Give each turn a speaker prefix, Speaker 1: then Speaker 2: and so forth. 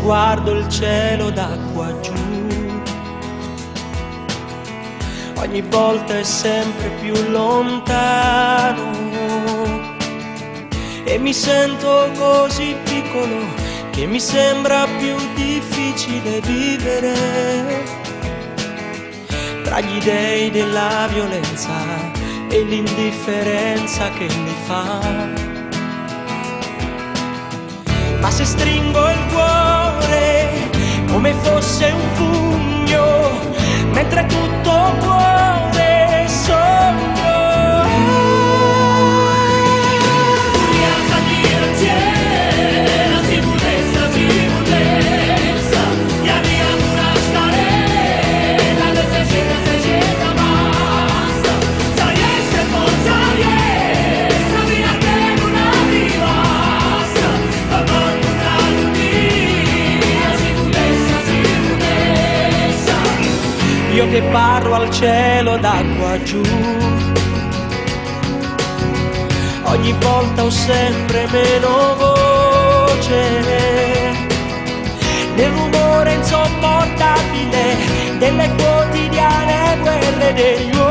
Speaker 1: guardo il cielo da qua giù, ogni volta è sempre più lontano e mi sento così piccolo che mi sembra più difficile vivere tra gli dei della violenza e l'indifferenza che mi fa. Ma se stringo il cuore come fosse un pugno, mentre tutto muore sogno. Io che parlo al cielo da qua giù, ogni volta ho sempre meno voce nel rumore insopportabile delle quotidiane guerre degli uomini.